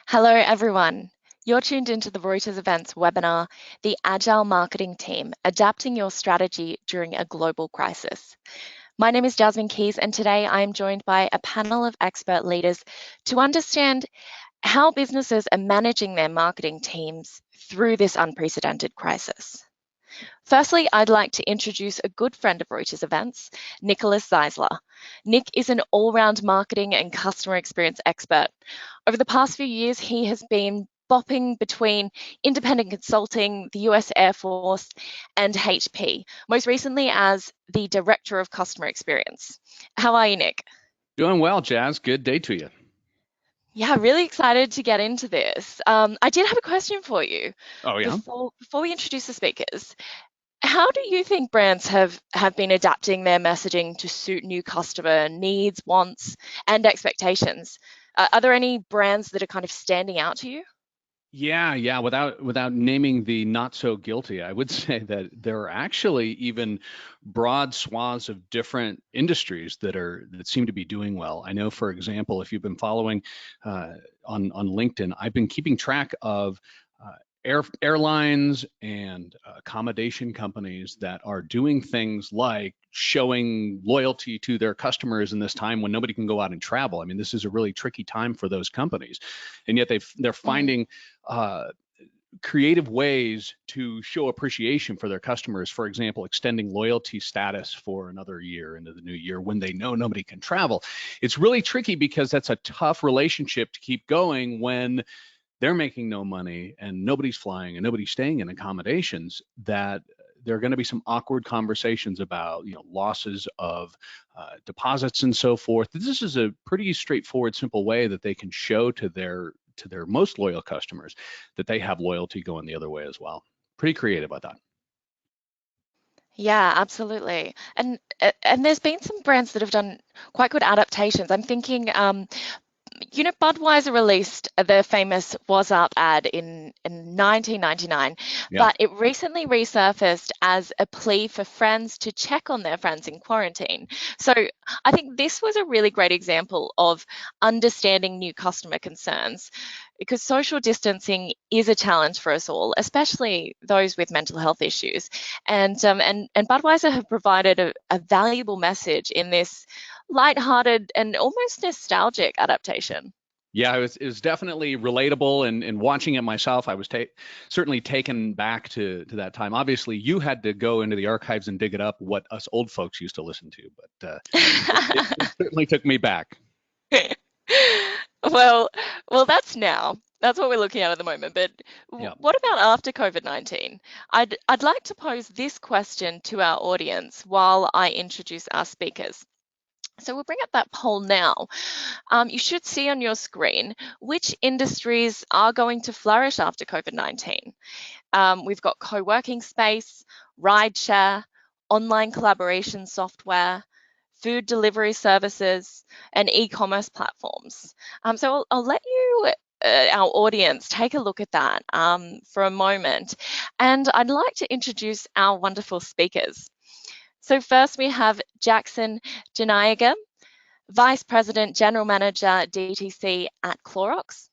Hello, everyone. You're tuned into the Reuters Events webinar, The Agile Marketing Team, Adapting Your Strategy During a Global Crisis. My name is Jasmine Keys, and today I am joined by a panel of expert leaders to understand how businesses are managing their marketing teams through this unprecedented crisis. Firstly, I'd like to introduce a good friend of Reuters Events, Nicholas Zeisler. Nick is an all-round marketing and customer experience expert. Over the past few years, he has been bopping between independent consulting, the US Air Force, and HP, most recently as the Director of Customer Experience. How are you, Nick? Doing well, Jazz. Good day to you. Yeah, really excited to get into this. I did have a question for you Oh, yeah. before we introduce the speakers. How do you think brands have been adapting their messaging to suit new customer needs, wants, and expectations? Are there any brands that are kind of standing out to you? Yeah. Without naming the not so guilty, I would say that there are actually even broad swaths of different industries that seem to be doing well. I know, for example, if you've been following on LinkedIn, I've been keeping track of uh, airlines and accommodation companies that are doing things like showing loyalty to their customers in this time when nobody can go out and travel. I mean, this is a really tricky time for those companies, and yet they're Mm. finding uh, creative ways to show appreciation for their customers. For example, extending loyalty status for another year into the new year when they know nobody can travel. It's really tricky because that's a tough relationship to keep going when they're making no money and nobody's flying and nobody's staying in accommodations. That there are going to be some awkward conversations about losses of deposits and so forth. This is a pretty straightforward, simple way that they can show to their most loyal customers that they have loyalty going the other way as well. Pretty creative, I thought. Yeah, absolutely. And there's been some brands that have done quite good adaptations. I'm thinking Budweiser released the famous Was Up ad in 1999, Yeah. but it recently resurfaced as a plea for friends to check on their friends in quarantine. So I think this was a really great example of understanding new customer concerns because social distancing is a challenge for us all, especially those with mental health issues. And Budweiser have provided a valuable message in this lighthearted and almost nostalgic adaptation. Yeah, it was definitely relatable, and watching it myself, I was certainly taken back to that time. Obviously, you had to go into the archives and dig it up, what us old folks used to listen to, but it certainly took me back. well, well, that's now. That's what we're looking at the moment. But Yeah. what about after COVID-19? I'd like to pose this question to our audience while I introduce our speakers. So we'll bring up that poll now. You should see on your screen which industries are going to flourish after COVID-19. We've got co-working space, rideshare, online collaboration software, food delivery services, and e-commerce platforms. So I'll let you, our audience, take a look at that for a moment. And I'd like to introduce our wonderful speakers. So first we have Jackson Janayaga, Vice President General Manager DTC at Clorox,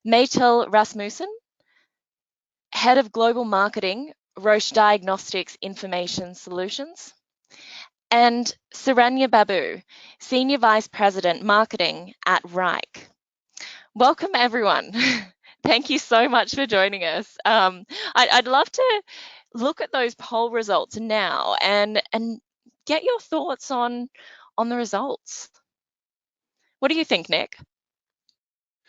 Maytel Rasmussen, Head of Global Marketing, Roche Diagnostics Information Solutions, and Saranya Babu, Senior Vice President Marketing at Reich. Welcome, everyone. Thank you so much for joining us. I'd love to look at those poll results now and get your thoughts on the results. What do you think, Nick?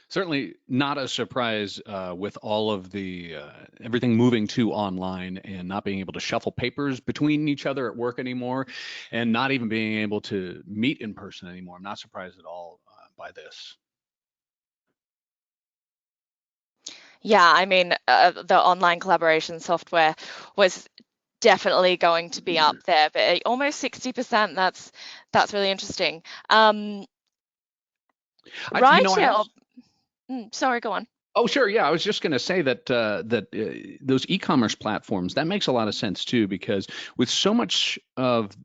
Certainly not a surprise with all of the everything moving to online and not being able to shuffle papers between each other at work anymore, and not even being able to meet in person anymore. I'm not surprised at all by this. Yeah, I mean, the online collaboration software was definitely going to be up there, but almost 60%. That's really interesting. I, you know, I Rideshare. also Sorry, go on. Oh, sure. Yeah, I was just going to say that those e-commerce platforms, that makes a lot of sense too, because with so much of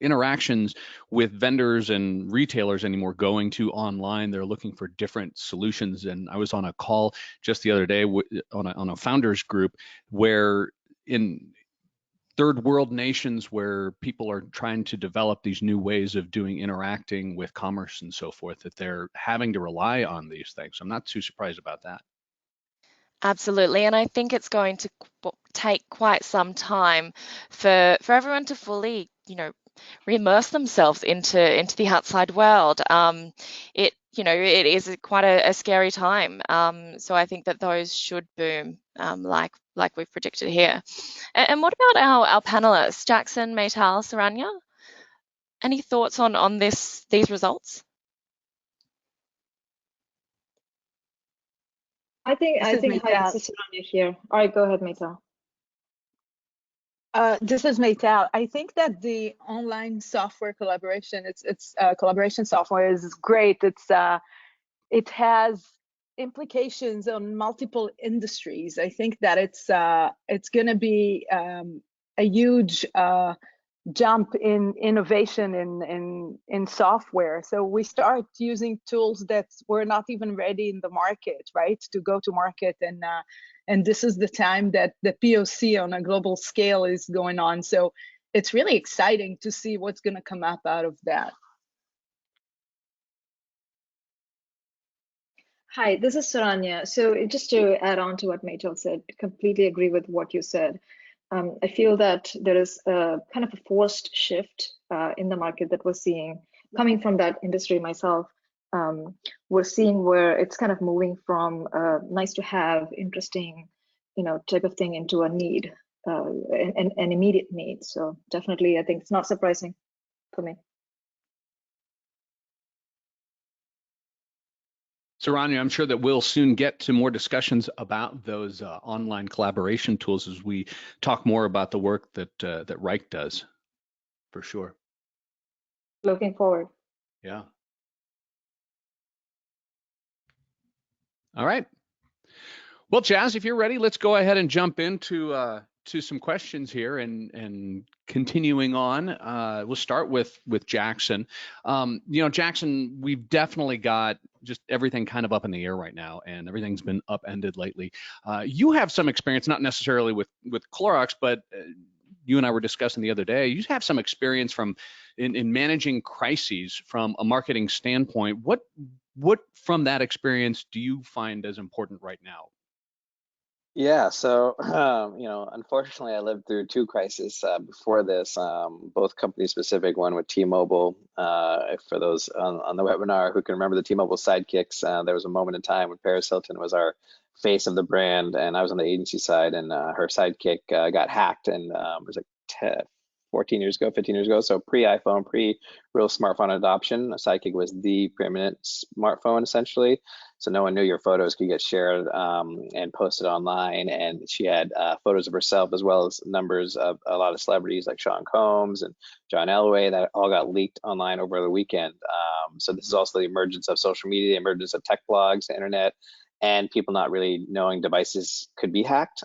interactions with vendors and retailers anymore going to online. They're looking for different solutions. And I was on a call just the other day on a founders group where in third world nations where people are trying to develop these new ways of doing interacting with commerce and so forth, that they're having to rely on these things. I'm not too surprised about that. Absolutely, and I think it's going to take quite some time for everyone to fully, re-immerse themselves into the outside world. It is quite a scary time. So I think that those should boom, like we've predicted here. And what about our panelists, Jackson, Maytal, Saranya? Any thoughts on these results? This I is think hi, Maytal. this is Saranya here. All right, go ahead, Meta. This is Maytal. I think that the online software collaboration, it's collaboration software is great. It has implications on multiple industries. I think that it's going to be a huge jump in innovation in software. So we start using tools that were not even ready in the market, right? To go to market, and this is the time that the POC on a global scale is going on. So it's really exciting to see what's going to come up out of that. Hi, this is Saranya. So just to add on to what Maytal said, completely agree with what you said. I feel that there is a kind of a forced shift in the market that we're seeing. Coming from that industry myself, we're seeing where it's kind of moving from nice to have, interesting, type of thing into a need, an immediate need. So definitely, I think it's not surprising for me. Saranya, I'm sure that we'll soon get to more discussions about those online collaboration tools as we talk more about the work that Reich does, for sure. Looking forward. Yeah. All right. Well, Jazz, if you're ready, let's go ahead and jump into to some questions here and continuing on. We'll start with Jackson. Jackson, we've definitely got just everything kind of up in the air right now, and everything's been upended lately. You have some experience, not necessarily with Clorox, but you and I were discussing the other day. You have some experience in managing crises from a marketing standpoint. What from that experience do you find as important right now? Yeah, so unfortunately, I lived through two crises before this, both company specific. One with T-Mobile. For those on the webinar who can remember the T-Mobile sidekicks, there was a moment in time when Paris Hilton was our face of the brand, and I was on the agency side, and her sidekick got hacked, and it was like 14 years ago, 15 years ago. So pre-iPhone, pre-real smartphone adoption, a sidekick was the preeminent smartphone essentially. So no one knew your photos could get shared and posted online. And she had photos of herself as well as numbers of a lot of celebrities like Sean Combs and John Elway that all got leaked online over the weekend. So this is also the emergence of social media, the emergence of tech blogs, the internet, and people not really knowing devices could be hacked.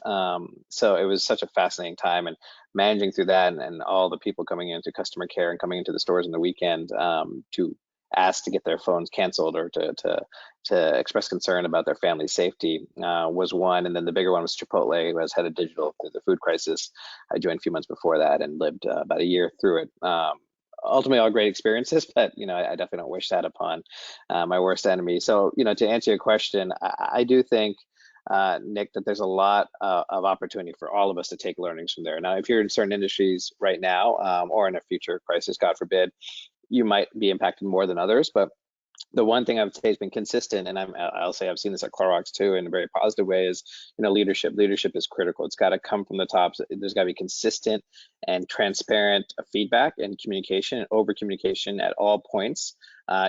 So it was such a fascinating time, and managing through that and all the people coming into customer care and coming into the stores on the weekend to ask to get their phones canceled or to express concern about their family's safety was one. And then the bigger one was Chipotle, who has head of digital through the food crisis. I joined a few months before that and lived about a year through it. Ultimately, all great experiences, but I definitely don't wish that upon my worst enemy. So to answer your question, I do think Nick, that there's a lot of opportunity for all of us to take learnings from there. Now, if you're in certain industries right now or in a future crisis, God forbid, you might be impacted more than others. But the one thing I would say has been consistent, and I'll say I've seen this at Clorox too in a very positive way, is leadership. Leadership is critical. It's got to come from the top. There's got to be consistent and transparent feedback and communication and over communication at all points,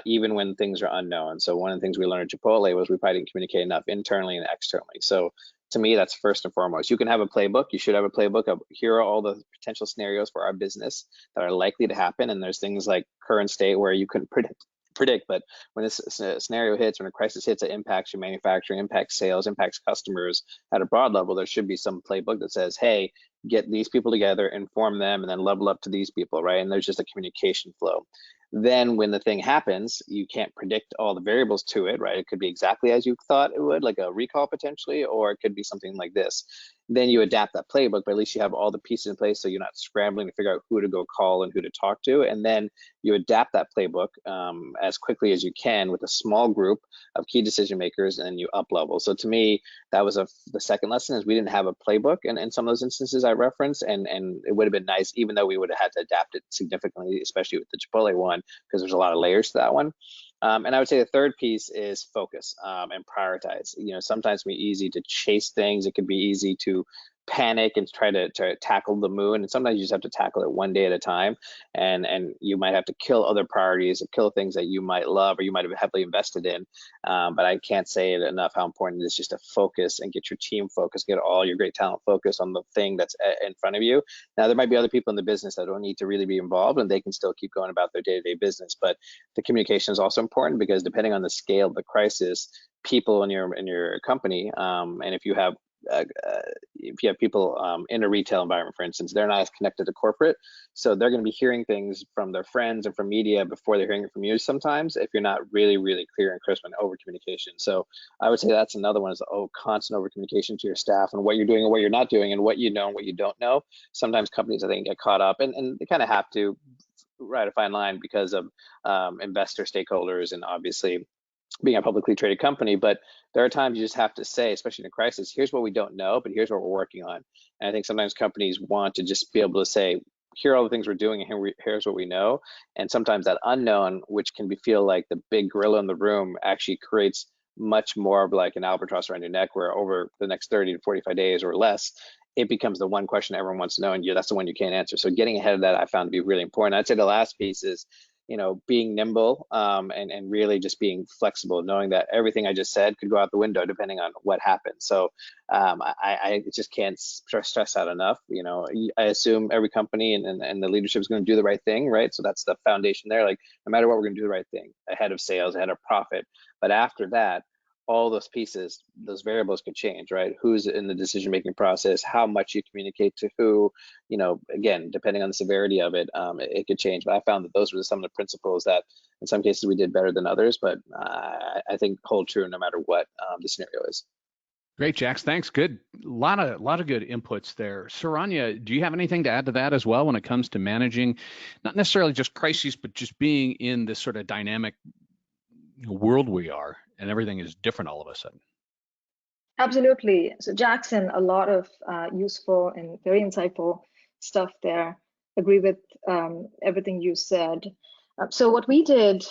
even when things are unknown. So one of the things we learned at Chipotle was we probably didn't communicate enough internally and externally. So to me, that's first and foremost. You can have a playbook. You should have a playbook of here are all the potential scenarios for our business that are likely to happen. And there's things like current state where you couldn't predict, but when this scenario hits, when a crisis hits, it impacts your manufacturing, impacts sales, impacts customers at a broad level. There should be some playbook that says, hey, get these people together, inform them, and then level up to these people, right? And there's just a communication flow. Then when the thing happens, you can't predict all the variables to it, right? It could be exactly as you thought it would, like a recall potentially, or it could be something like this. Then you adapt that playbook, but at least you have all the pieces in place, so you're not scrambling to figure out who to go call and who to talk to. And then you adapt that playbook as quickly as you can with a small group of key decision makers, and you up level. So to me, that was the second lesson, is we didn't have a playbook in some of those instances I referenced, and it would have been nice, even though we would have had to adapt it significantly, especially with the Chipotle one, because there's a lot of layers to that one. And I would say the third piece is focus and prioritize. You know, sometimes it can be easy to chase things. It can be easy to panic and try to tackle the moon, and sometimes you just have to tackle it one day at a time, and you might have to kill other priorities or kill things that you might love or you might have heavily invested in. But I can't say it enough how important it is just to focus and get your team focused, get all your great talent focused on the thing that's in front of you. Now, there might be other people in the business that don't need to really be involved, and they can still keep going about their day-to-day business, but the communication is also important, because depending on the scale of the crisis, people in your company, and if you have people in a retail environment, for instance, they're not as connected to corporate, so they're going to be hearing things from their friends and from media before they're hearing it from you sometimes, if you're not really, really clear and crisp and over communication. So I would say that's another one, is constant over communication to your staff and what you're doing and what you're not doing and what you know and what you don't know. Sometimes companies, I think, get caught up, and they kind of have to ride a fine line because of investor stakeholders and obviously being a publicly traded company. But there are times you just have to say, especially in a crisis, here's what we don't know, but here's what we're working on. And I think sometimes companies want to just be able to say, here are all the things we're doing, and here's what we know. And sometimes that unknown, which can feel like the big gorilla in the room, actually creates much more of like an albatross around your neck, where over the next 30 to 45 days or less, it becomes the one question everyone wants to know, and that's the one you can't answer. So getting ahead of that, I found to be really important. I'd say the last piece is, being nimble and really just being flexible, knowing that everything I just said could go out the window depending on what happens. So I just can't stress that enough. I assume every company and the leadership is going to do the right thing, right? So that's the foundation there. Like, no matter what, we're going to do the right thing ahead of sales, ahead of profit. But after that, all those pieces, those variables could change, right? Who's in the decision-making process, how much you communicate to who, again, depending on the severity of it, it could change. But I found that those were some of the principles that in some cases we did better than others, but I think hold true no matter what the scenario is. Great, Jax. Thanks. Good. A lot of good inputs there. Saranya, do you have anything to add to that as well when it comes to managing, not necessarily just crises, but just being in this sort of dynamic world we are, and everything is different all of a sudden? Absolutely. So Jackson, a lot of useful and very insightful stuff there. Agree with everything you said. So what we did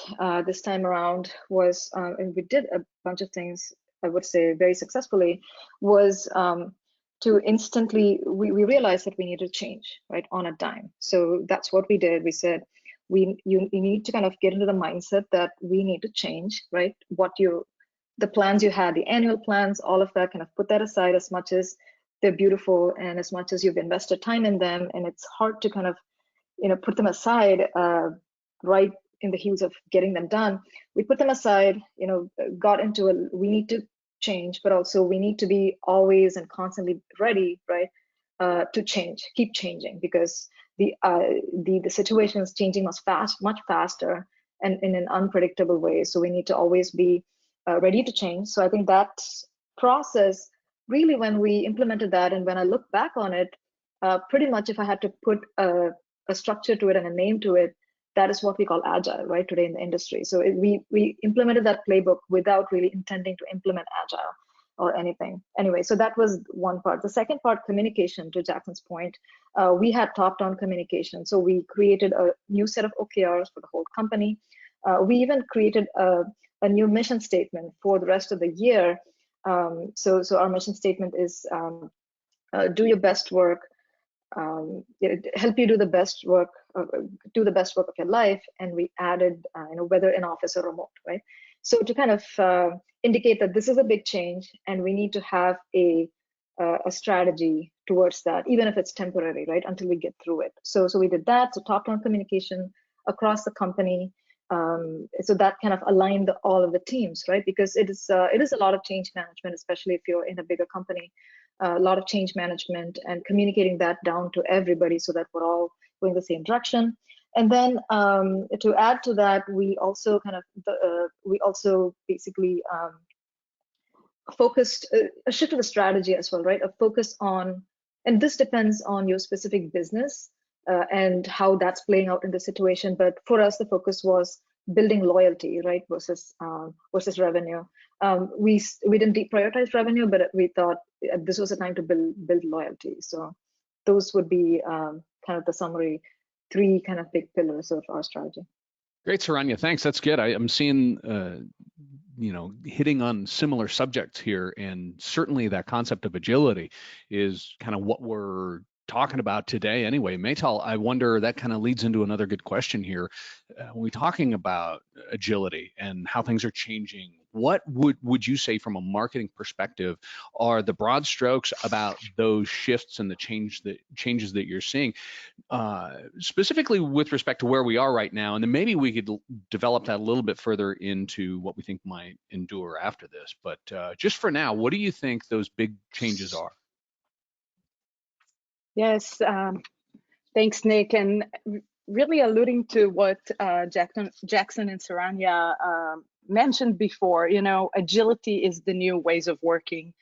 this time around was, and we did a bunch of things, I would say very successfully, was to instantly, we realized that we needed to change, right, on a dime. So that's what we did. We said, you need to kind of get into the mindset that we need to change, right? The plans you had, the annual plans, all of that, kind of put that aside, as much as they're beautiful and as much as you've invested time in them, and it's hard to kind of, put them aside right in the heels of getting them done. We put them aside, got into we need to change, but also we need to be always and constantly ready, right, to change, keep changing, because the situation is changing much faster and in an unpredictable way. So we need to always be ready to change. So I think that process, really, when we implemented that, and when I look back on it, pretty much if I had to put a structure to it and a name to it, that is what we call Agile, right, today in the industry. So we implemented that playbook without really intending to implement Agile or anything. Anyway, so that was one part. The second part, communication, to Jackson's point, we had top-down communication. So we created a new set of OKRs for the whole company. We even created a new mission statement for the rest of the year. So our mission statement is do your best work, help you do the best work of your life. And we added, whether in office or remote, right? So to kind of indicate that this is a big change and we need to have a strategy towards that, even if it's temporary, right, until we get through it. So we did that. So top-down communication across the company. So that kind of aligned all of the teams, right? Because it is a lot of change management, especially if you're in a bigger company. a lot of change management, and communicating that down to everybody so that we're all going the same direction. And then to add to that, we also basically focused a shift of the strategy as well, right? A focus on, and this depends on your specific business and how that's playing out in the situation. But for us, the focus was building loyalty, right, versus revenue. We didn't deprioritize revenue, but we thought this was a time to build loyalty. So those would be kind of the summary, 3 kind of big pillars of our strategy. Great, Saranya. Thanks. That's good. I'm seeing, hitting on similar subjects here, and certainly that concept of agility is kind of what we're talking about today anyway. Maytal, I wonder, that kind of leads into another good question here. When we're talking about agility and how things are changing, what would you say from a marketing perspective are the broad strokes about those shifts and the changes that you're seeing, specifically with respect to where we are right now? And then maybe we could develop that a little bit further into what we think might endure after this. But just for now, what do you think those big changes are? Yes, thanks, Nick. And really alluding to what Jackson and Saranya mentioned before, agility is the new ways of working.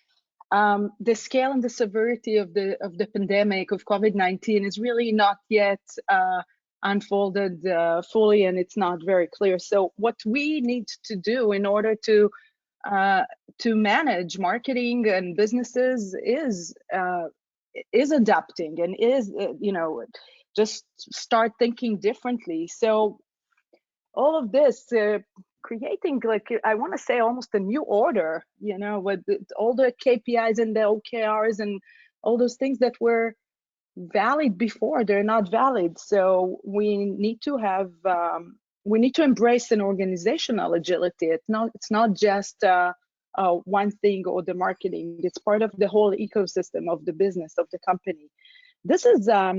The scale and the severity of the pandemic of COVID-19 is really not yet unfolded fully, and it's not very clear. So what we need to do in order to manage marketing and businesses is adapting and is just start thinking differently. So all of this creating, like, I want to say, almost a new order, with all the KPIs and the OKRs and all those things that were valid before, they're not valid. So we need to have we need to embrace an organizational agility. It's not just one thing or the marketing. It's part of the whole ecosystem of the business, of the company. This is a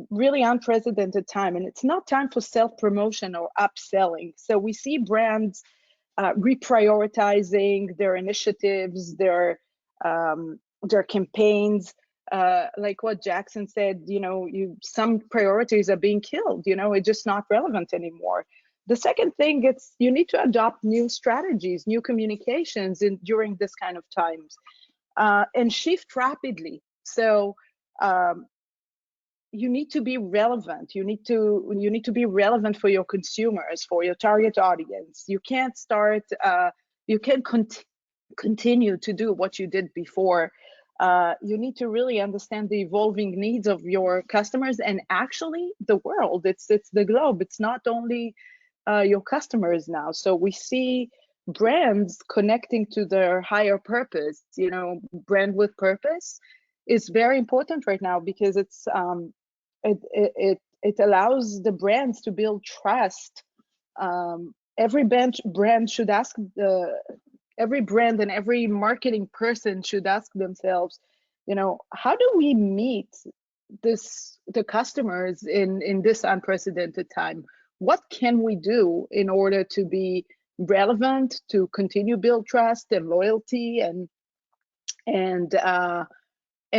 really unprecedented time, and it's not time for self-promotion or upselling. So we see brands reprioritizing their initiatives, their campaigns. Like what Jackson said, some priorities are being killed. It's just not relevant anymore. The second thing, it's you need to adopt new strategies, new communications during this kind of times, and shift rapidly. So you need to be relevant. You need to be relevant for your consumers, for your target audience. You can't start. You can't continue to do what you did before. You need to really understand the evolving needs of your customers and actually the world. It's the globe. It's not only your customers now. So we see brands connecting to their higher purpose. Brand with purpose is very important right now because it's it allows the brands to build trust. Every brand should ask every brand and every marketing person should ask themselves, how do we meet the customers in this unprecedented time? What can we do in order to be relevant, to continue build trust and loyalty and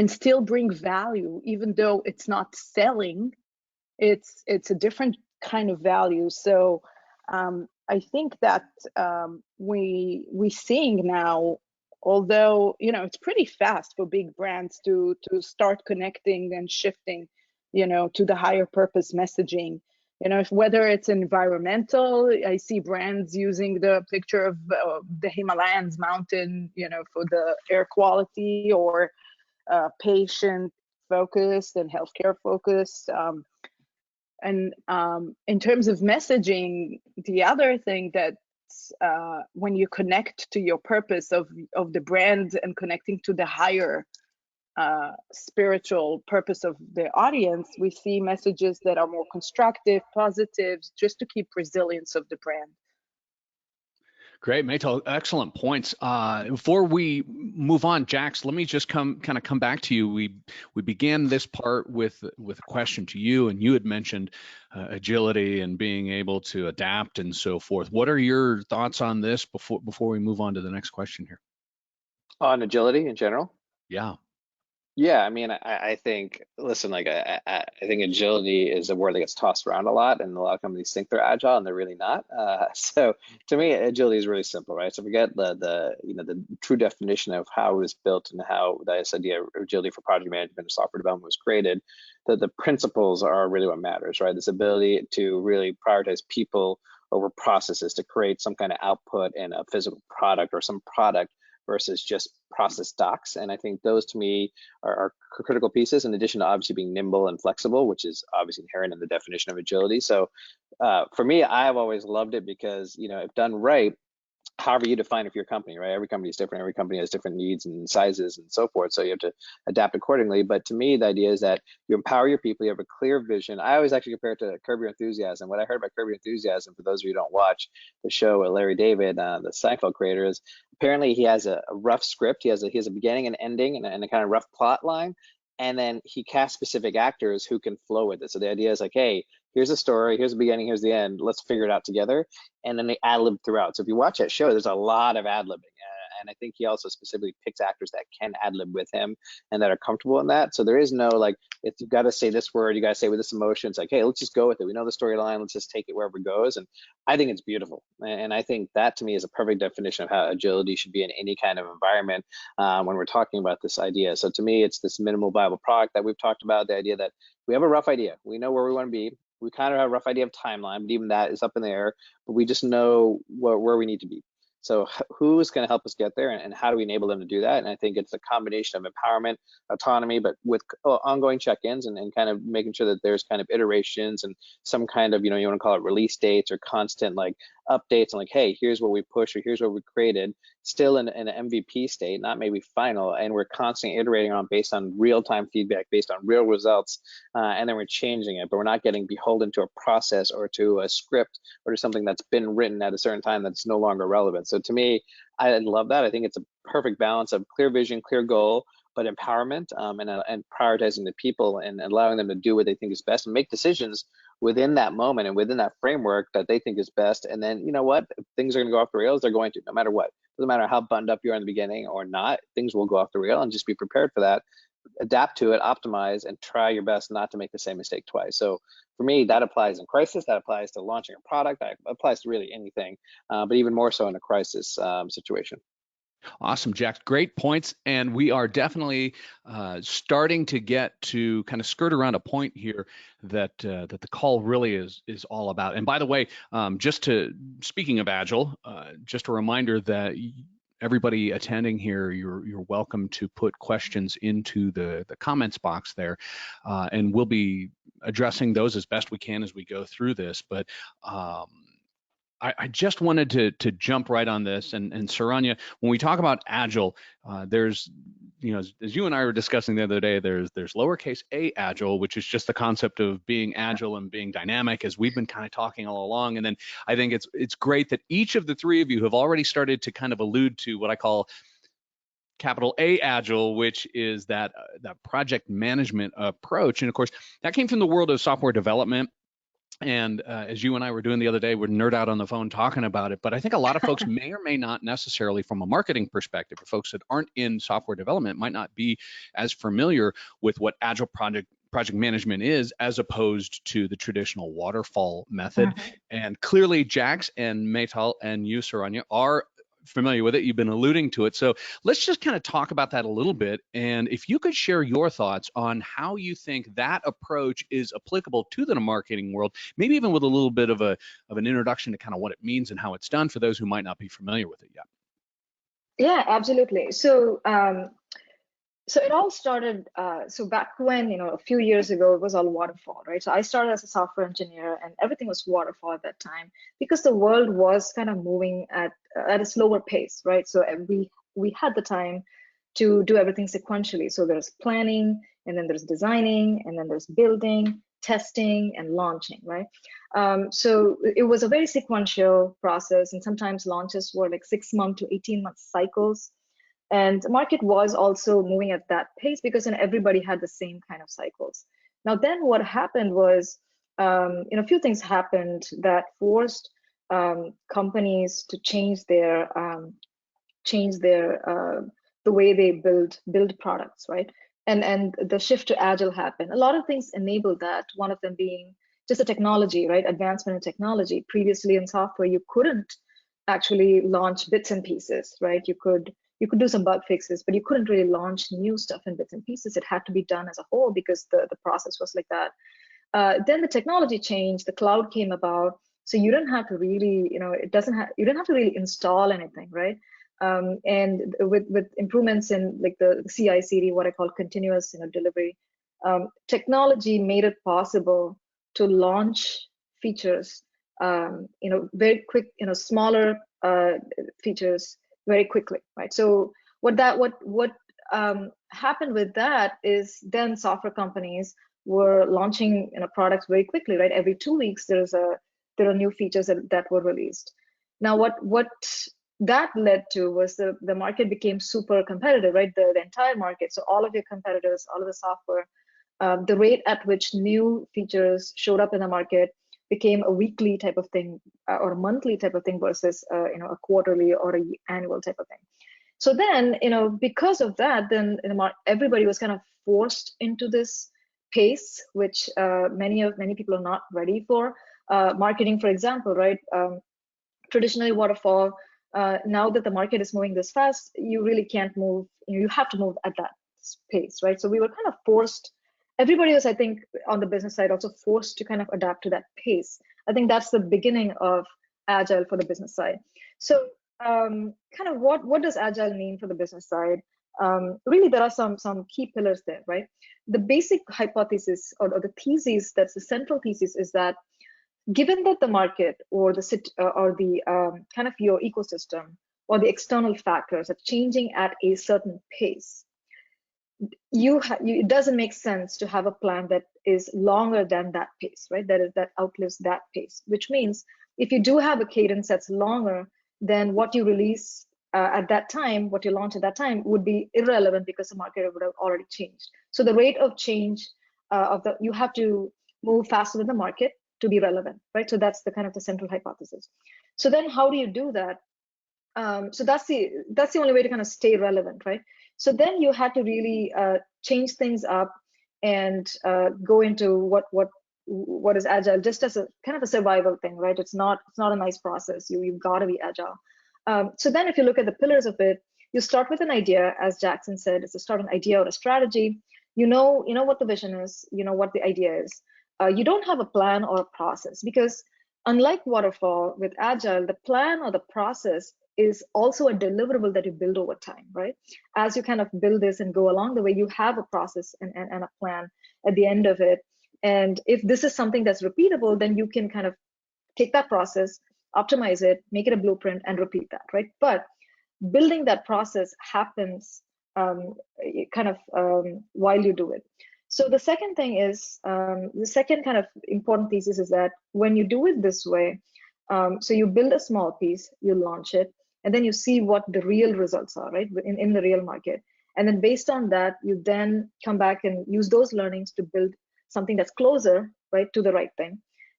still bring value, even though it's not selling? It's a different kind of value. So I think that we seeing now, although it's pretty fast for big brands to start connecting and shifting, to the higher purpose messaging. Whether it's environmental, I see brands using the picture of the Himalayas mountain, for the air quality, or patient focused and healthcare focused. And in terms of messaging, the other thing that when you connect to your purpose of the brand and connecting to the higher spiritual purpose of the audience, we see messages that are more constructive, positive, just to keep resilience of the brand. Great, Maytal, excellent points. Before we move on, Jax, let me just come back to you. We began this part with a question to you, and you had mentioned agility and being able to adapt and so forth. What are your thoughts on this before we move on to the next question here? On agility in general. Yeah. Yeah, I mean, I think, listen, like, I think agility is a word that gets tossed around a lot, and a lot of companies think they're agile, and they're really not. So to me, agility is really simple, right? So forget the true definition of how it was built and how this idea of agility for project management and software development was created. The principles are really what matters, right? This ability to really prioritize people over processes to create some kind of output in a physical product or some product versus just process docs. And I think those to me are critical pieces, in addition to obviously being nimble and flexible, which is obviously inherent in the definition of agility. So for me, I've always loved it because, if done right, however you define it for your company, right? Every company is different. Every company has different needs and sizes and so forth. So you have to adapt accordingly. But to me, the idea is that you empower your people. You have a clear vision. I always actually compare it to Curb Your Enthusiasm. What I heard about Curb Your Enthusiasm, for those of you who don't watch the show with Larry David, the Seinfeld creator, is apparently he has a rough script. He has a beginning and ending and a kind of rough plot line. And then he casts specific actors who can flow with it. So the idea is like, hey, here's the story, here's the beginning, here's the end. Let's figure it out together. And then they ad lib throughout. So if you watch that show, there's a lot of ad libbing. And I think he also specifically picks actors that can ad lib with him and that are comfortable in that. So there is no like, if you got to say this word, you got to say with this emotion. It's like, hey, let's just go with it. We know the storyline. Let's just take it wherever it goes. And I think it's beautiful. And I think that to me is a perfect definition of how agility should be in any kind of environment when we're talking about this idea. So to me, it's this minimal viable product that we've talked about, the idea that we have a rough idea. We know where we want to be. We kind of have a rough idea of timeline, but even that is up in the air. But we just know where we need to be. So who is going to help us get there, and how do we enable them to do that? And I think it's a combination of empowerment, autonomy, but with ongoing check-ins and kind of making sure that there's kind of iterations and some kind of, you want to call it release dates or constant like updates and like, hey, here's what we pushed or here's what we created, still in an MVP state, not maybe final, and we're constantly iterating on based on real-time feedback, based on real results, and then we're changing it, but we're not getting beholden to a process or to a script or to something that's been written at a certain time that's no longer relevant. So to me, I love that. I think it's a perfect balance of clear vision, clear goal, but empowerment and prioritizing the people and allowing them to do what they think is best and make decisions within that moment and within that framework that they think is best. And then, you know what, if things are going to go off the rails, they're going to, no matter what. Doesn't matter how buttoned up you are in the beginning or not, things will go off the rail, and just be prepared for that. Adapt to it, optimize, and try your best not to make the same mistake twice. So for me, that applies in crisis, that applies to launching a product, that applies to really anything, but even more so in a crisis situation. Awesome, Jack. Great points. And we are definitely starting to get to kind of skirt around a point here that the call really is all about. And by the way, speaking of Agile, just a reminder that everybody attending here, you're welcome to put questions into the comments box there, and we'll be addressing those as best we can as we go through this. But I just wanted to jump right on this, and Saranya, when we talk about Agile, there's, as you and I were discussing the other day, there's lowercase a Agile, which is just the concept of being agile and being dynamic, as we've been kind of talking all along. And then I think it's great that each of the three of you have already started to kind of allude to what I call capital A Agile, which is that project management approach. And of course, that came from the world of software development. And as you and I were doing the other day, we're nerd out on the phone talking about it. But I think a lot of folks may or may not necessarily, from a marketing perspective, or folks that aren't in software development, might not be as familiar with what Agile project management is, as opposed to the traditional waterfall method. And clearly, Jax and Maytal and you, Saranya, are familiar with it. You've been alluding to it. So let's just kind of talk about that a little bit. And if you could share your thoughts on how you think that approach is applicable to the marketing world, maybe even with a little bit of an introduction to kind of what it means and how it's done for those who might not be familiar with it yet. Yeah, absolutely. So so it all started, so back when, a few years ago, it was all waterfall, right? So I started as a software engineer, and everything was waterfall at that time because the world was kind of moving at a slower pace, right? So we had the time to do everything sequentially. So there's planning, and then there's designing, and then there's building, testing, and launching, right? So it was a very sequential process, and sometimes launches were like 6-month to 18-month cycles. And the market was also moving at that pace because everybody had the same kind of cycles. Now, then what happened was, a few things happened that forced companies to change their the way they build products, right? And the shift to Agile happened. A lot of things enabled that. One of them being just a technology, right? Advancement in technology. Previously in software, you couldn't actually launch bits and pieces, right? You could do some bug fixes, but you couldn't really launch new stuff in bits and pieces. It had to be done as a whole because the process was like that. Then the technology changed, the cloud came about, so you don't have to really, you don't have to really install anything, right? And with improvements in like the CI/CD, what I call continuous, delivery, technology made it possible to launch features, very quick, smaller features very quickly, right? So what happened with that is then software companies were launching products very quickly, right? Every 2 weeks there are new features that were released. Now what that led to was the market became super competitive, right? The entire market, so all of your competitors, all of the software, the rate at which new features showed up in the market became a weekly type of thing or a monthly type of thing versus a quarterly or an annual type of thing. So then, because of that, then everybody was kind of forced into this pace, which many people are not ready for. Marketing, for example, right? Traditionally waterfall. Now that the market is moving this fast, you really can't move. You have to move at that pace, right? So we were kind of forced. Everybody was, I think, on the business side also forced to kind of adapt to that pace. I think that's the beginning of Agile for the business side. So kind of what does Agile mean for the business side? Really, there are some key pillars there, right? The basic hypothesis or the thesis, that's the central thesis, is that given that the market or the kind of your ecosystem or the external factors are changing at a certain pace, it doesn't make sense to have a plan that is longer than that pace, right? That outlives that pace, which means if you do have a cadence that's longer, then what you release at that time, what you launch at that time would be irrelevant because the market would have already changed. So the rate of change you have to move faster than the market to be relevant, right? So that's the kind of the central hypothesis. So then how do you do that? So that's the only way to kind of stay relevant, right? So then you had to really change things up and go into what is Agile, just as a kind of a survival thing, right? It's not a nice process. You've got to be Agile. So then if you look at the pillars of it, you start with an idea, as Jackson said. It's to start an idea or a strategy. You know what the vision is. You know what the idea is. You don't have a plan or a process, because unlike waterfall, with Agile, the plan or the process is also a deliverable that you build over time, right? As you kind of build this and go along the way, you have a process and a plan at the end of it. And if this is something that's repeatable, then you can kind of take that process, optimize it, make it a blueprint, and repeat that, right? But building that process happens while you do it. So the second thing is, the second kind of important thesis is that when you do it this way, so you build a small piece, you launch it, and then you see what the real results are, right, in the real market. And then based on that, you then come back and use those learnings to build something that's closer, right, to the right thing.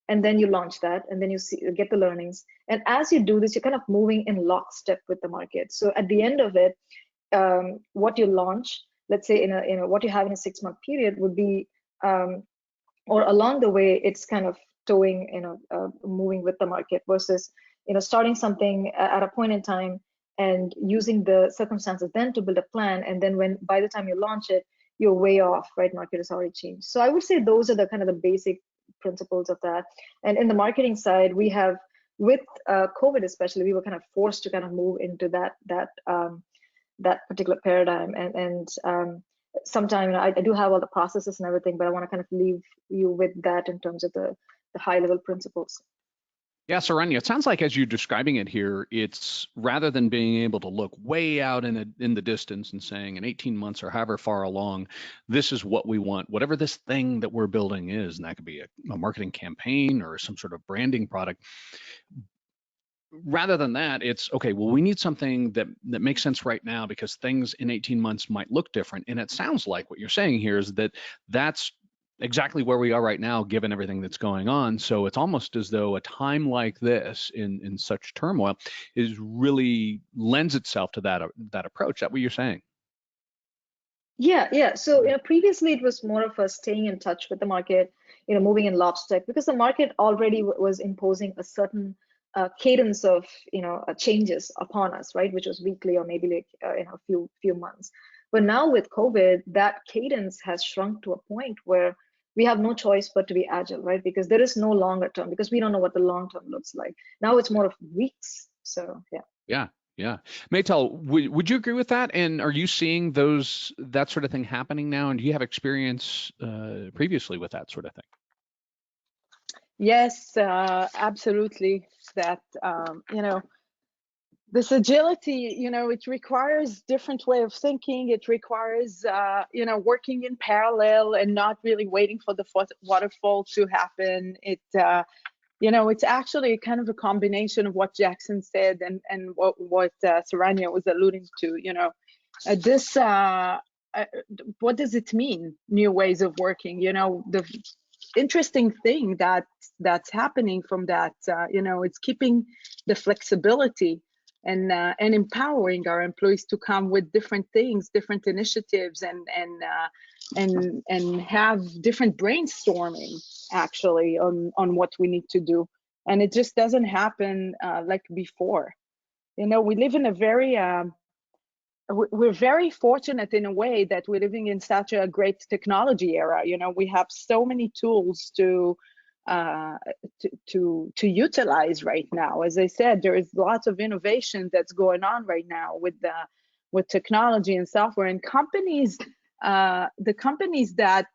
And then you launch that, and then you get the learnings. And as you do this, you're kind of moving in lockstep with the market. So at the end of it, what you launch, let's say what you have in a 6-month period would be, or along the way, it's kind of towing, moving with the market, versus starting something at a point in time and using the circumstances then to build a plan, and then by the time you launch it, you're way off, right? Market has already changed. So I would say those are the kind of the basic principles of that. And in the marketing side, we have, with COVID especially, we were kind of forced to kind of move into that particular paradigm. And sometime I do have all the processes and everything, but I want to kind of leave you with that in terms of the high level principles. Yeah, Saranya, it sounds like as you're describing it here, it's rather than being able to look way out in the distance and saying in 18 months or however far along, this is what we want, whatever this thing that we're building is, and that could be a marketing campaign or some sort of branding product. Rather than that, it's okay, well, we need something that makes sense right now because things in 18 months might look different. And it sounds like what you're saying here is that that's exactly where we are right now, given everything that's going on. So it's almost as though a time like this in such turmoil is really lends itself to that approach. Is that what you're saying? Yeah. So previously it was more of us staying in touch with the market, moving in lockstep, because the market already was imposing a certain cadence of changes upon us, right? Which was weekly or maybe like a few months. But now with COVID, that cadence has shrunk to a point where we have no choice but to be agile, right? Because there is no longer term, because we don't know what the long term looks like. Now it's more of weeks. So yeah. Yeah. Yeah. Maytal, would you agree with that? And are you seeing that sort of thing happening now? And do you have experience previously with that sort of thing? Yes, absolutely. That this agility, it requires different way of thinking. It requires working in parallel and not really waiting for the waterfall to happen. It's actually kind of a combination of what Jackson said and what Saranya was alluding to. This what does it mean? New ways of working. The interesting thing that's happening from that, it's keeping the flexibility and empowering our employees to come with different things, different initiatives, and have different brainstorming actually on what we need to do. And it just doesn't happen like before. We live in a very we're very fortunate in a way that we're living in such a great technology era. We have so many tools to utilize right now. As I said, there is lots of innovation that's going on right now with technology and software, and companies, the companies that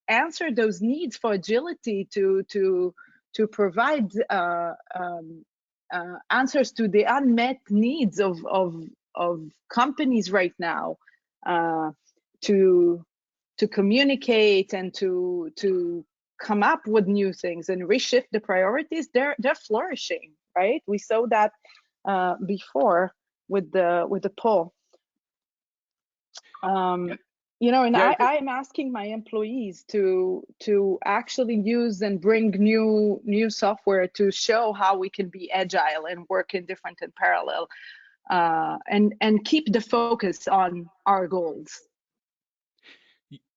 answer those needs for agility to provide answers to the unmet needs of companies right now, to communicate and to come up with new things and reshift the priorities. They're flourishing, right? We saw that before with the poll. And I'm asking my employees to actually use and bring new software to show how we can be agile and work in different and parallel, and keep the focus on our goals.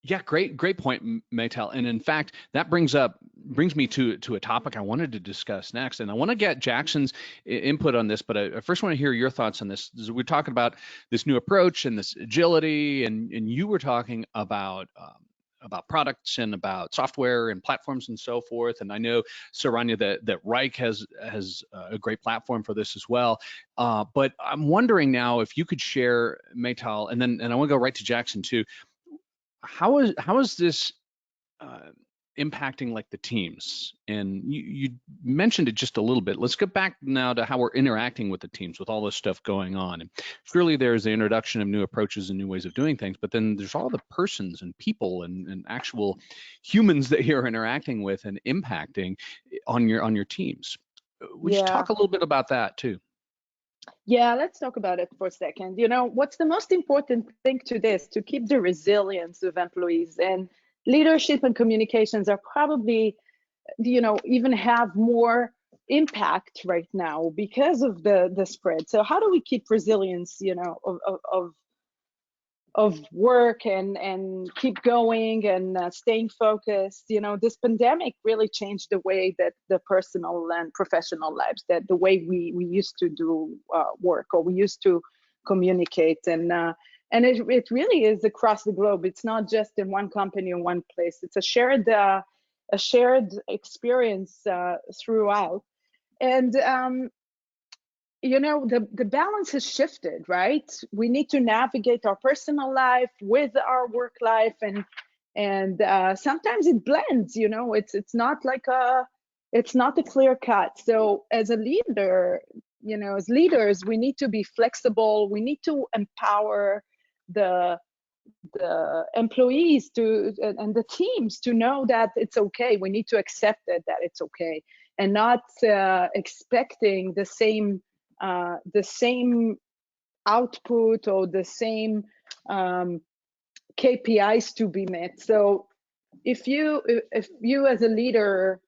Yeah, great point, Maytal. And in fact, that brings me to a topic I wanted to discuss next. And I want to get Jackson's input on this, but I first want to hear your thoughts on this. We're talking about this new approach and this agility, and you were talking about products and about software and platforms and so forth. And I know, Saranya, that Reich has a great platform for this as well. But I'm wondering now if you could share, Maytal, and I want to go right to Jackson too. How is this impacting like the teams? And you mentioned it just a little bit. Let's get back now to how we're interacting with the teams with all this stuff going on. And surely there's the introduction of new approaches and new ways of doing things, but then there's all the persons and people and actual humans that you're interacting with and impacting on your teams. Would you talk a little bit about that too? Yeah, let's talk about it for a second. What's the most important thing to this, to keep the resilience of employees, and leadership and communications are probably, even have more impact right now because of the spread. So how do we keep resilience, of work and keep going and staying focused? This pandemic really changed the way that the personal and professional lives, that the way we used to do work, or we used to communicate, and it really is across the globe. It's not just in one company or one place. It's a shared experience throughout. And the balance has shifted, right? We need to navigate our personal life with our work life, and sometimes it blends. It's not like it's not a clear cut. So as a leader, as leaders, we need to be flexible. We need to empower the employees and the teams to know that it's okay. We need to accept it, that it's okay, and not expecting the same output or the same KPIs to be met. So if you as a leader,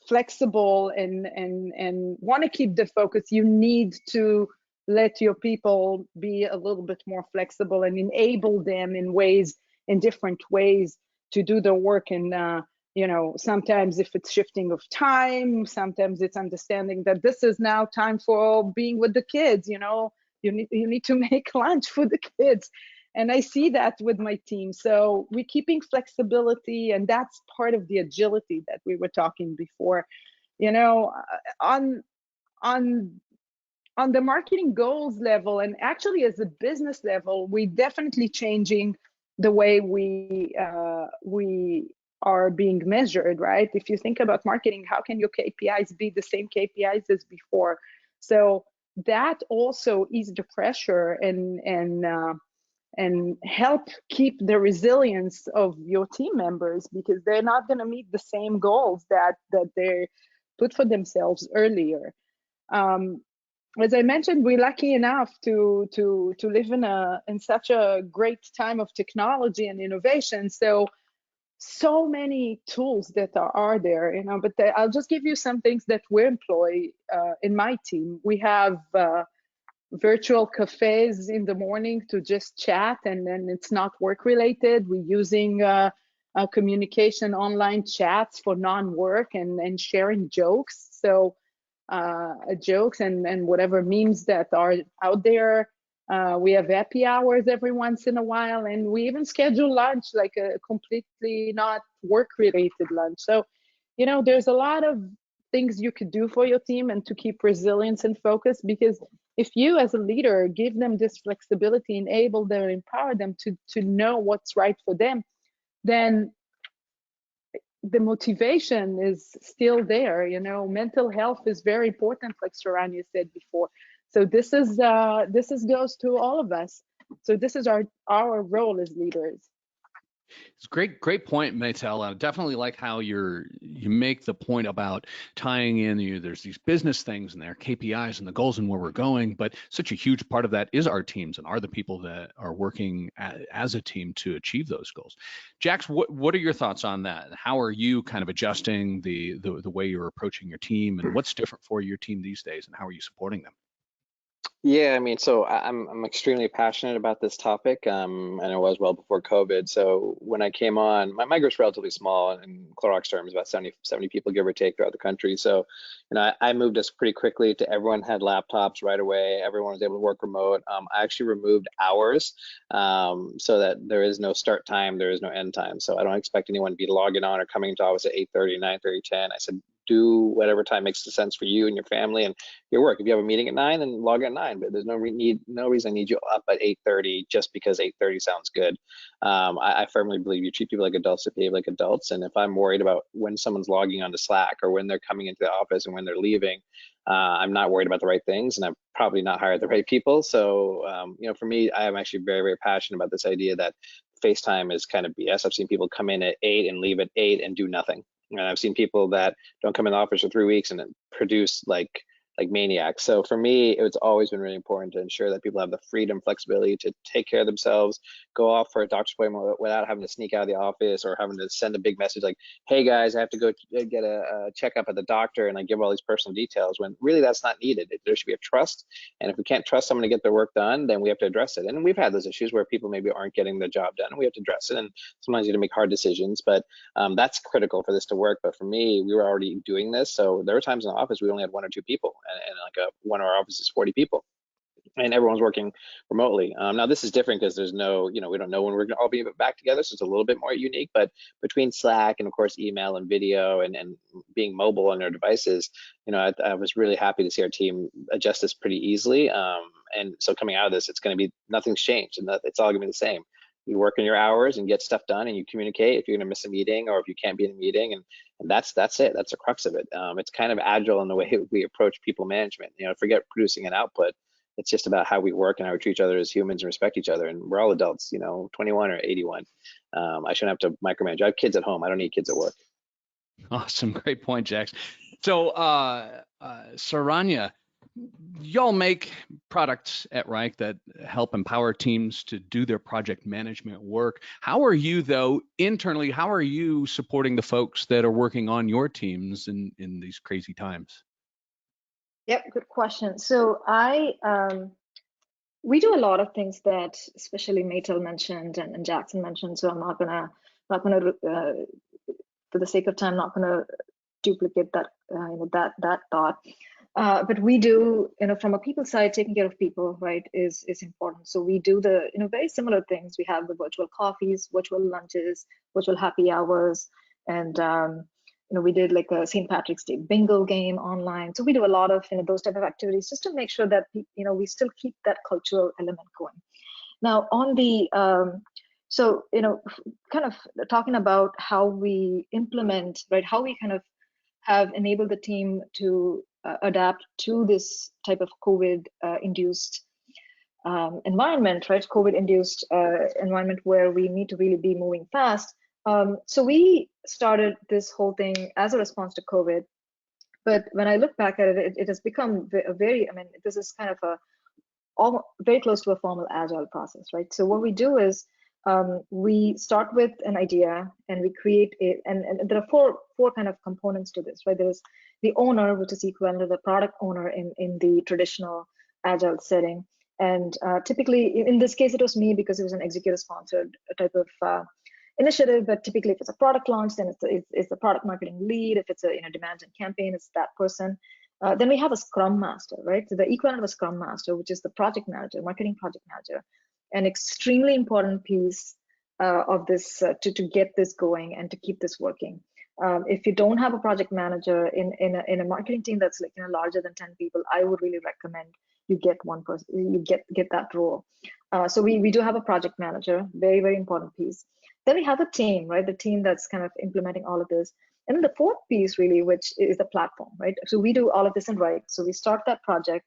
flexible and want to keep the focus, you need to let your people be a little bit more flexible and enable them in different ways to do their work. And sometimes if it's shifting of time, sometimes it's understanding that this is now time for being with the kids. You need to make lunch for the kids. And I see that with my team. So we're keeping flexibility, and that's part of the agility that we were talking before. On the marketing goals level, and actually as a business level, we definitely changing the way we are being measured, right? If you think about marketing, how can your KPIs be the same KPIs as before? So that also ease the pressure and help keep the resilience of your team members, because they're not going to meet the same goals that they put for themselves earlier. As I mentioned, we're lucky enough to live in such a great time of technology and innovation. So many tools that are there, but I'll just give you some things that we employ in my team. We have virtual cafes in the morning to just chat, and then it's not work related. We're using communication online chats for non-work and sharing jokes. So jokes and whatever memes that are out there. We have happy hours every once in a while, and we even schedule lunch, like a completely not work-related lunch. So, there's a lot of things you could do for your team and to keep resilience and focus, because if you as a leader give them this flexibility, enable them, empower them to know what's right for them, then the motivation is still there. Mental health is very important, like Saranya said before. So this is goes to all of us. So this is our role as leaders. It's great point, Maytel. I definitely like how you make the point about tying in. There's these business things and their KPIs and the goals and where we're going, but such a huge part of that is our teams and are the people that are working as a team to achieve those goals. Jax, what are your thoughts on that? How are you kind of adjusting the way you're approaching your team, and what's different for your team these days, and how are you supporting them? Yeah, I mean, so I'm extremely passionate about this topic, and I was well before COVID. So when I came on, my group's relatively small in Clorox terms, about 70 people, give or take, throughout the country. So, I moved us pretty quickly to everyone had laptops right away. Everyone was able to work remote. I actually removed hours, so that there is no start time, there is no end time. So I don't expect anyone to be logging on or coming to office at 8:30, 9:30, 10. I said, do whatever time makes sense for you and your family and your work. If you have a meeting at 9, then log in at 9. But there's no reason I need you up at 8:30 just because 8:30 sounds good. I firmly believe you treat people like adults to behave like adults. And if I'm worried about when someone's logging onto Slack or when they're coming into the office and when they're leaving, I'm not worried about the right things, and I've probably not hired the right people. So, for me, I am actually very, very passionate about this idea that FaceTime is kind of BS. I've seen people come in at 8 and leave at 8 and do nothing. And I've seen people that don't come in the office for 3 weeks and then produce like maniacs. So for me, it's always been really important to ensure that people have the freedom, flexibility to take care of themselves, go off for a doctor's appointment without having to sneak out of the office or having to send a big message like, hey guys, I have to go get a checkup at the doctor, and I give all these personal details, when really that's not needed. There should be a trust. And if we can't trust someone to get their work done, then we have to address it. And we've had those issues where people maybe aren't getting the job done, and we have to address it. And sometimes you have to make hard decisions, but that's critical for this to work. But for me, we were already doing this. So there were times in the office we only had 1 or 2 people, and like one of our offices, 40 people, and everyone's working remotely. Now this is different because there's no, we don't know when we're going to all be back together, so it's a little bit more unique. But between Slack and of course email and video and being mobile on their devices, I was really happy to see our team adjust this pretty easily. And so coming out of this, it's going to be, nothing's changed, and it's all going to be the same. You work in your hours and get stuff done, and you communicate if you're going to miss a meeting or if you can't be in a meeting, and that's it. That's the crux of it. It's kind of agile in the way we approach people management. Forget producing an output. It's just about how we work and how we treat each other as humans and respect each other. And we're all adults, 21 or 81. I shouldn't have to micromanage. I have kids at home. I don't need kids at work. Awesome. Great point, Jax. So, Saranya, y'all make products at Reich that help empower teams to do their project management work. How are you, though, internally, how are you supporting the folks that are working on your teams in these crazy times? Yep, good question. So I We do a lot of things that especially Maytel mentioned and Jackson mentioned, so I'm not gonna for the sake of time, not gonna duplicate that that thought. But we do, from a people side, taking care of people, right, is important. So we do the, very similar things. We have the virtual coffees, virtual lunches, virtual happy hours, and we did like a St. Patrick's Day bingo game online. So we do a lot of those type of activities just to make sure that we still keep that cultural element going. Now on the so kind of talking about how we implement, right, how we kind of have enabled the team to adapt to this type of COVID-induced environment, right? COVID-induced environment where we need to really be moving fast. So we started this whole thing as a response to COVID. But when I look back at it, it has become a very, this is kind of very close to a formal agile process, right? So what we do is we start with an idea and we create it, and there are four kind of components to this, right? There's the owner, which is equivalent to the product owner in the traditional agile setting. And typically, in this case, it was me because it was an executive-sponsored type of initiative. But typically, if it's a product launch, then it's the product marketing lead. If it's a demand gen campaign, it's that person. Then we have a Scrum Master, right? So the equivalent of a Scrum Master, which is the project manager, marketing project manager, an extremely important piece of this to get this going and to keep this working. If you don't have a project manager in a marketing team that's like larger than 10 people, I would really recommend you get one person, you get that role. So we do have a project manager, very, very important piece. Then we have a team, right? The team that's kind of implementing all of this. And then the fourth piece really, which is the platform, right? So we do all of this in Right. So we start that project.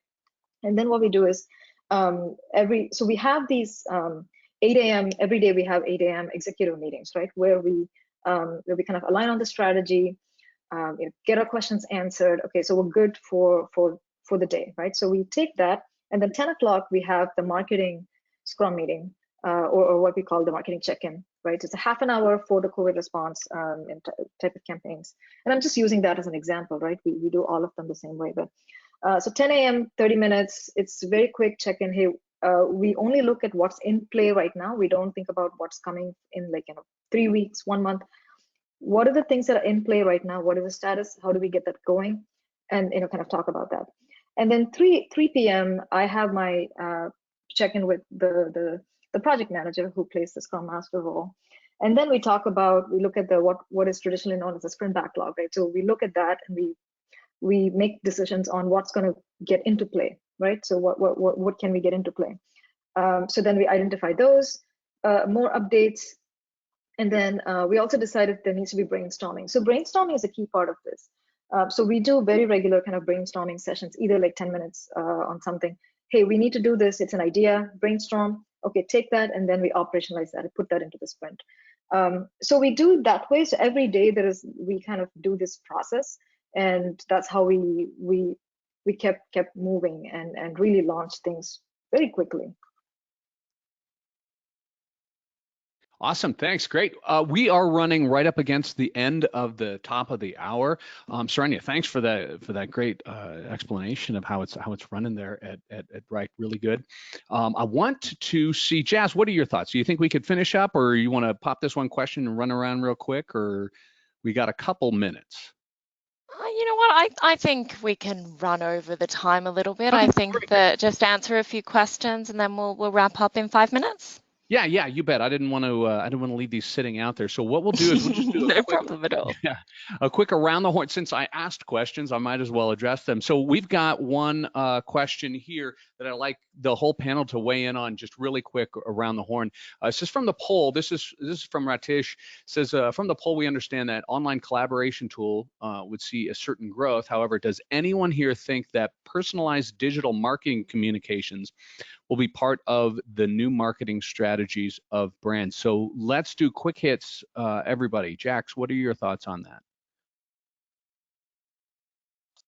And then what we do is so we have these 8 a.m. every day. We have 8 a.m. executive meetings, right? Where we kind of align on the strategy, get our questions answered. Okay, so we're good for the day, right? So we take that, and then 10 o'clock we have the marketing scrum meeting, or what we call the marketing check-in, right? It's a half an hour for the COVID response and type of campaigns. And I'm just using that as an example, right? We do all of them the same way. But so 10 a.m., 30 minutes, it's very quick check-in. Hey, we only look at what's in play right now. We don't think about what's coming in 3 weeks, 1 month. What are the things that are in play right now? What is the status? How do we get that going? And kind of talk about that. And then 3 p.m., I have my check-in with the project manager who plays the Scrum Master role. And then we look at what is traditionally known as a sprint backlog, right? So we look at that and we make decisions on what's going to get into play, right? So what can we get into play? So then we identify those, more updates. And then we also decided there needs to be brainstorming. So brainstorming is a key part of this. So we do very regular kind of brainstorming sessions, either like 10 minutes on something. Hey, we need to do this. It's an idea, brainstorm. Okay, take that, and then we operationalize that and put that into the sprint. So we do it that way. So every day we kind of do this process, and that's how we kept moving and really launched things very quickly. Awesome, thanks, great. We are running right up against the end of the top of the hour. Saranya, thanks for that great explanation of how it's running there at Right. Really good. I want to see, Jazz, what are your thoughts? Do you think we could finish up, or you want to pop this one question and run around real quick, or we got a couple minutes? You know what? I think we can run over the time a little bit. Okay, I think that just answer a few questions and then we'll wrap up in 5 minutes. Yeah, you bet. I didn't want to leave these sitting out there. So what we'll do is we'll just do No problem at all. a quick around the horn. Since I asked questions, I might as well address them. So we've got one question here that I'd like the whole panel to weigh in on, just really quick around the horn. This is from the poll. This is from Ratish. It says from the poll, we understand that online collaboration tool would see a certain growth. However, does anyone here think that personalized digital marketing communications will be part of the new marketing strategies of brands? So let's do quick hits, everybody. Jax, what are your thoughts on that?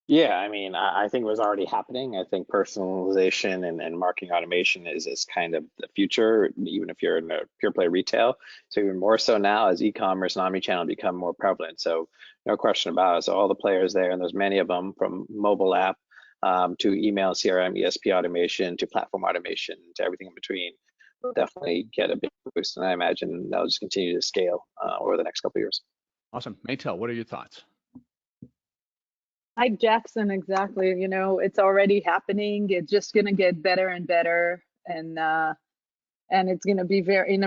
Yeah, I think it was already happening. I think personalization and marketing automation is kind of the future, even if you're in a pure play retail. So even more so now as e-commerce and omnichannel become more prevalent. So no question about it. So all the players there, and there's many of them, from mobile app to email, CRM, ESP automation, to platform automation, to everything in between, will definitely get a big boost. And I imagine that'll just continue to scale over the next couple of years. Awesome. Maytel, what are your thoughts? Like Jackson, exactly. You know, it's already happening. It's just gonna get better and better, and it's gonna be very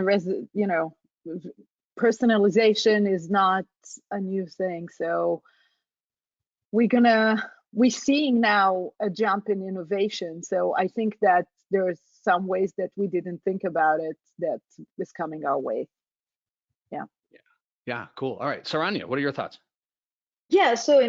you know, personalization is not a new thing. So we're seeing now a jump in innovation. So I think that there's some ways that we didn't think about it that is coming our way. Yeah. Yeah, cool. All right, Saranya, what are your thoughts? Yeah, so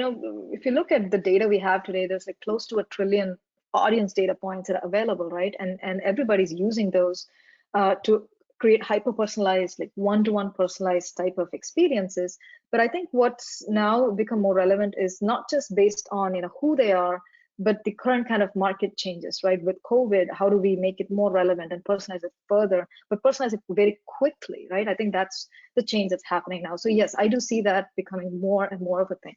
if you look at the data we have today, there's like close to 1 trillion audience data points that are available, right? And everybody's using those to create hyper-personalized, like one-to-one personalized type of experiences. But I think what's now become more relevant is not just based on who they are, but the current kind of market changes, right? With COVID, how do we make it more relevant and personalize it further, but personalize it very quickly, right? I think that's the change that's happening now. So yes, I do see that becoming more and more of a thing.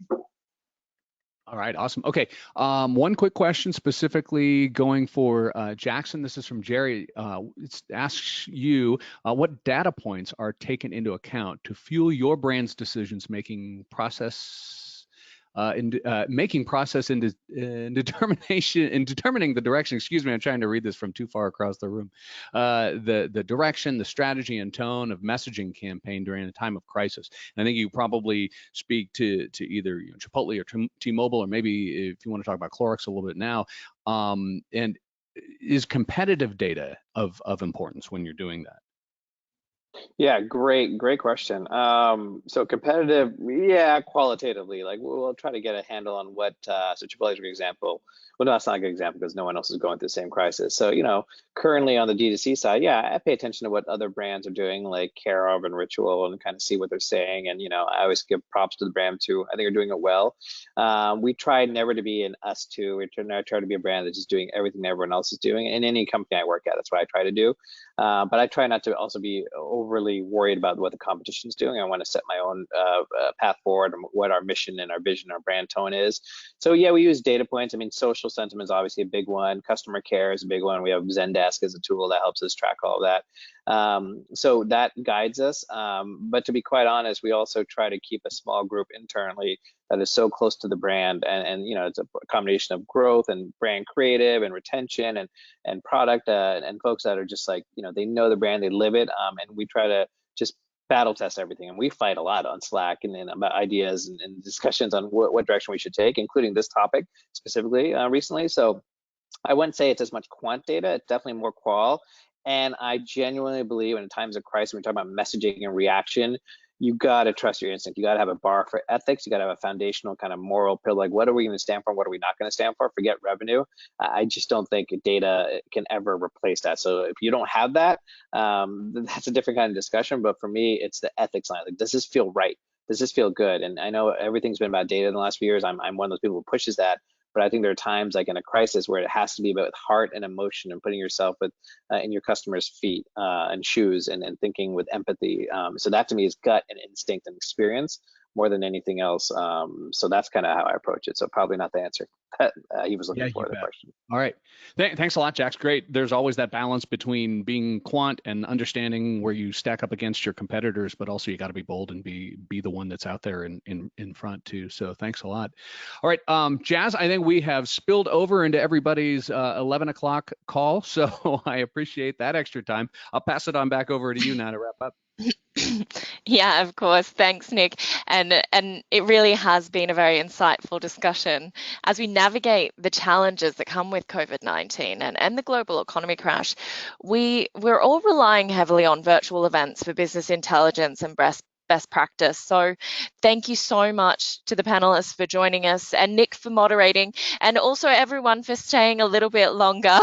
All right, awesome. Okay, one quick question specifically going for Jackson. This is from Jerry. It asks you, what data points are taken into account to fuel your brand's decisions making process making process in determining the direction. Excuse me, I'm trying to read this from too far across the room. The direction, the strategy, and tone of messaging campaign during a time of crisis. And I think you probably speak to either Chipotle or T-Mobile, or maybe if you want to talk about Clorox a little bit now. And is competitive data of importance when you're doing that? Yeah, great question. So competitive, yeah, qualitatively, like we'll try to get a handle on what, so Chipotle is a good example. Well, no, that's not a good example because no one else is going through the same crisis. So, currently on the D2C side, yeah, I pay attention to what other brands are doing, like Care of and Ritual, and kind of see what they're saying. And, I always give props to the brand too. I think they're doing it well. We try never to be an us too. We try to be a brand that's just doing everything everyone else is doing. In any company I work at, that's what I try to do. But I try not to also be overly worried about what the competition is doing. I want to set my own path forward and what our mission and our vision, our brand tone is. So yeah, we use data points. I mean, social sentiment is obviously a big one. Customer care is a big one. We have Zendesk as a tool that helps us track all of that. So that guides us. But to be quite honest, we also try to keep a small group internally that is so close to the brand, and it's a combination of growth and brand creative and retention and product and folks that are just like, they know the brand, they live it, and we try to just battle test everything. And we fight a lot on Slack and about ideas and discussions on what direction we should take, including this topic specifically recently. So I wouldn't say it's as much quant data, it's definitely more qual. And I genuinely believe in times of crisis, when we talk about messaging and reaction, you got to trust your instinct. You got to have a bar for ethics. You got to have a foundational kind of moral pill, like what are we going to stand for? What are we not going to stand for? Forget revenue. I just don't think data can ever replace that. So if you don't have that, that's a different kind of discussion. But for me, it's the ethics line. Like, does this feel right? Does this feel good? And I know everything's been about data in the last few years. I'm one of those people who pushes that. But I think there are times, like in a crisis, where it has to be about heart and emotion and putting yourself in your customer's feet and shoes and thinking with empathy. So that to me is gut and instinct and experience more than anything else. So that's kind of how I approach it. So probably not the answer that he was looking for, the question. All right. Thanks a lot, Jax. Great. There's always that balance between being quant and understanding where you stack up against your competitors, but also you got to be bold and be the one that's out there in front too. So thanks a lot. All right, Jazz, I think we have spilled over into everybody's 11 o'clock call. So I appreciate that extra time. I'll pass it on back over to you now to wrap up. Yeah, of course. Thanks, Nick. And it really has been a very insightful discussion as we navigate the challenges that come with COVID-19 and the global economy crash. We're all relying heavily on virtual events for business intelligence and best practice. So thank you so much to the panelists for joining us, and Nick for moderating, and also everyone for staying a little bit longer.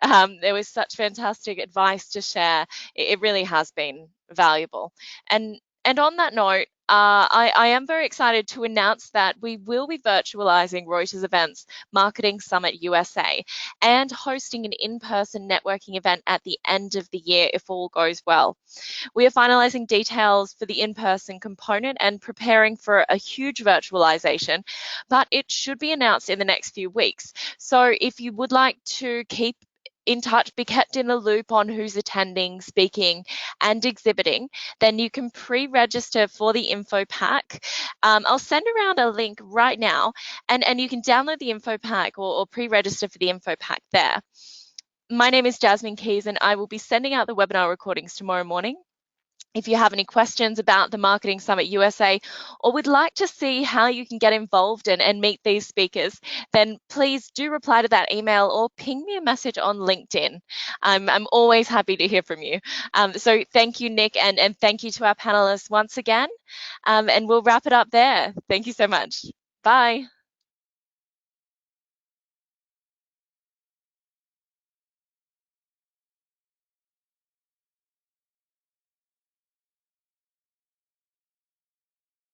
There was such fantastic advice to share. It really has been valuable. And And on that note, I am very excited to announce that we will be virtualizing Reuters Events Marketing Summit USA and hosting an in-person networking event at the end of the year if all goes well. We are finalizing details for the in-person component and preparing for a huge virtualization, but it should be announced in the next few weeks. So if you would like to keep in touch, be kept in the loop on who's attending, speaking, and exhibiting, then you can pre-register for the info pack. I'll send around a link right now, and you can download the info pack or pre-register for the info pack there. My name is Jasmine Keys, and I will be sending out the webinar recordings tomorrow morning. If you have any questions about the Marketing Summit USA or would like to see how you can get involved and meet these speakers, then please do reply to that email or ping me a message on LinkedIn. I'm always happy to hear from you. So thank you, Nick, and thank you to our panelists once again. And we'll wrap it up there. Thank you so much. Bye.